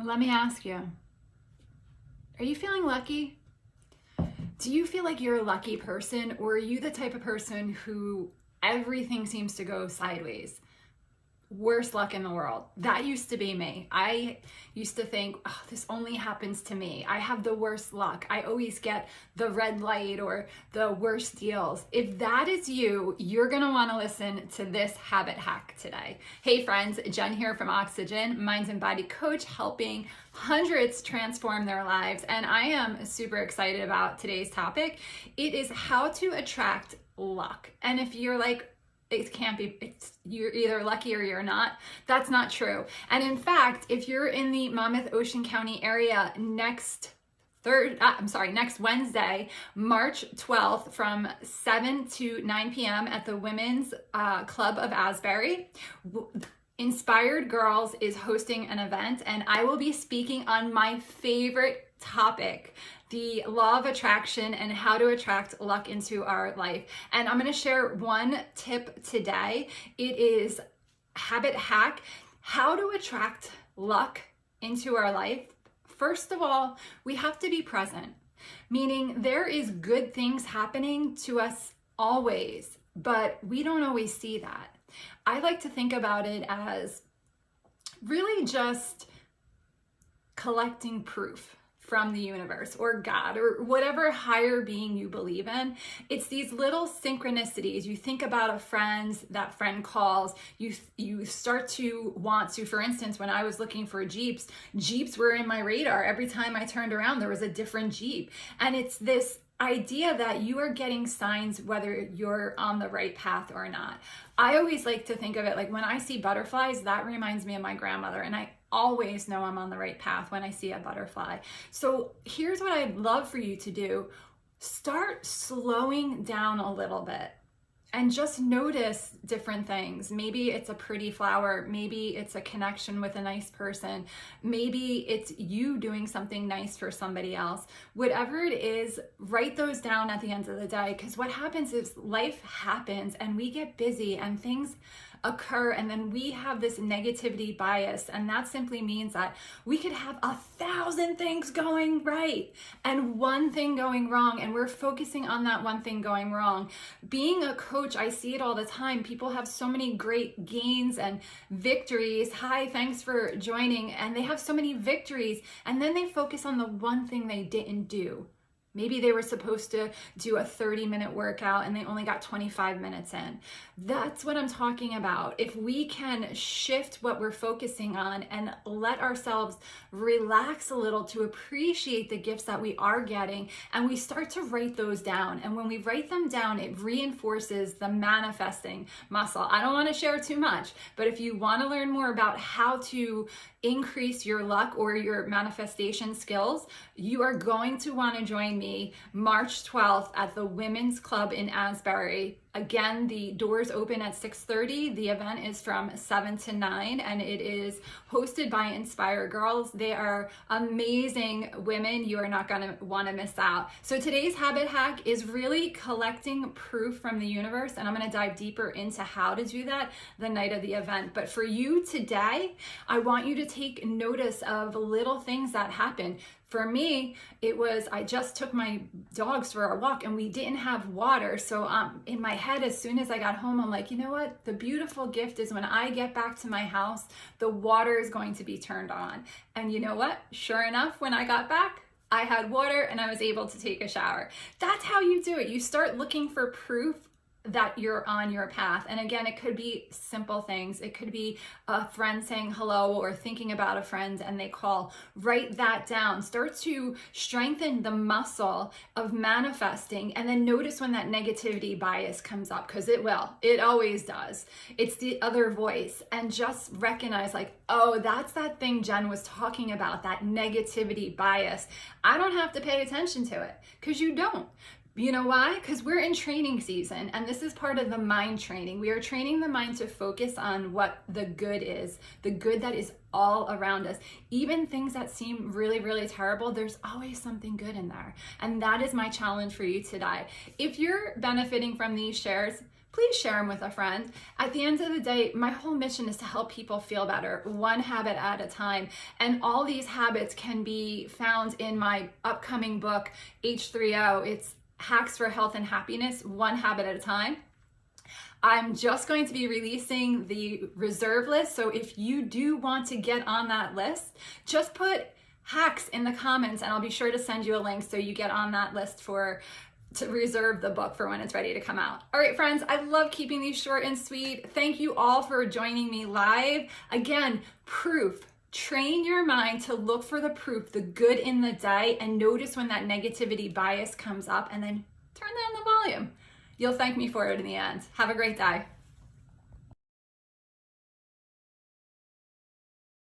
Let me ask you, are you feeling lucky? Do you feel like you're a lucky person, or are you the type of person who everything seems to go sideways? Worst luck in the world. That used to be me. I used to think, oh, this only happens to me. I have the worst luck. I always get the red light or the worst deals. If that is you, you're going to want to listen to this habit hack today. Hey friends, Jen here from Oxygen, Mind and Body Coach, helping hundreds transform their lives. And I am super excited about today's topic. It is how to attract luck. And if you're like, it can't be, you're either lucky or you're not. That's not true. And in fact, if you're in the Monmouth Ocean County area next Wednesday, March 12th from 7 to 9 p.m. at the Women's Club of Asbury, Inspired Girls is hosting an event, and I will be speaking on my favorite topic, the law of attraction and how to attract luck into our life. And I'm going to share one tip today. It is habit hack, how to attract luck into our life. First of all, we have to be present, meaning there is good things happening to us always, but we don't always see that. I like to think about it as really just collecting proof from the universe or God or whatever higher being you believe in. It's these little synchronicities. You think about a friend, that friend calls, you start to want to, for instance, when I was looking for Jeeps were in my radar. Every time I turned around, there was a different Jeep. And it's this idea that you are getting signs whether you're on the right path or not. I always like to think of it like when I see butterflies, that reminds me of my grandmother, and I always know I'm on the right path when I see a butterfly. So here's what I'd love for you to do. Start slowing down a little bit and just notice different things. Maybe it's a pretty flower. Maybe it's a connection with a nice person. Maybe it's you doing something nice for somebody else. Whatever it is, write those down at the end of the day, because what happens is life happens and we get busy and things occur, and then we have this negativity bias, and that simply means that we could have 1,000 things going right and one thing going wrong, and we're focusing on that one thing going wrong. Being a coach, I see it all the time. People have so many great gains and victories. Hi, thanks for joining. And they have so many victories, and then they focus on the one thing they didn't do. Maybe they were supposed to do a 30-minute workout and they only got 25 minutes in. That's what I'm talking about. If we can shift what we're focusing on and let ourselves relax a little to appreciate the gifts that we are getting, and we start to write those down. And when we write them down, it reinforces the manifesting muscle. I don't want to share too much, but if you want to learn more about how to increase your luck or your manifestation skills, you are going to want to join me March 12th at the Women's Club in Asbury. Again, the doors open at 6:30. The event is from 7 to 9, and it is hosted by Inspire Girls. They are amazing women. You are not going to want to miss out. So today's habit hack is really collecting proof from the universe, and I'm going to dive deeper into how to do that the night of the event. But for you today, I want you to take notice of little things that happen. For me, it was, I just took my dogs for a walk and we didn't have water. So in my head, as soon as I got home, I'm like, you know what? The beautiful gift is when I get back to my house, the water is going to be turned on. And you know what? Sure enough, when I got back, I had water and I was able to take a shower. That's how you do it. You start looking for proof that you're on your path. And again, it could be simple things. It could be a friend saying hello or thinking about a friend and they call. Write that down. Start to strengthen the muscle of manifesting, and then notice when that negativity bias comes up, because it will. It always does. It's the other voice, and just recognize like, oh, that's that thing Jen was talking about, that negativity bias. I don't have to pay attention to it, because you don't. You know why? Because we're in training season, and this is part of the mind training. We are training the mind to focus on what the good is, the good that is all around us. Even things that seem really, really terrible, there's always something good in there. And that is my challenge for you today. If you're benefiting from these shares, please share them with a friend. At the end of the day, my whole mission is to help people feel better, one habit at a time. And all these habits can be found in my upcoming book, H3O. It's Hacks for Health and Happiness, one habit at a time. I'm just going to be releasing the reserve list. So if you do want to get on that list, just put hacks in the comments and I'll be sure to send you a link so you get on that list to reserve the book for when it's ready to come out. All right, friends, I love keeping these short and sweet. Thank you all for joining me live. Again, proof. Train your mind to look for the proof, the good in the day, and notice when that negativity bias comes up, and then turn down the volume. You'll thank me for it in the end. Have a great day.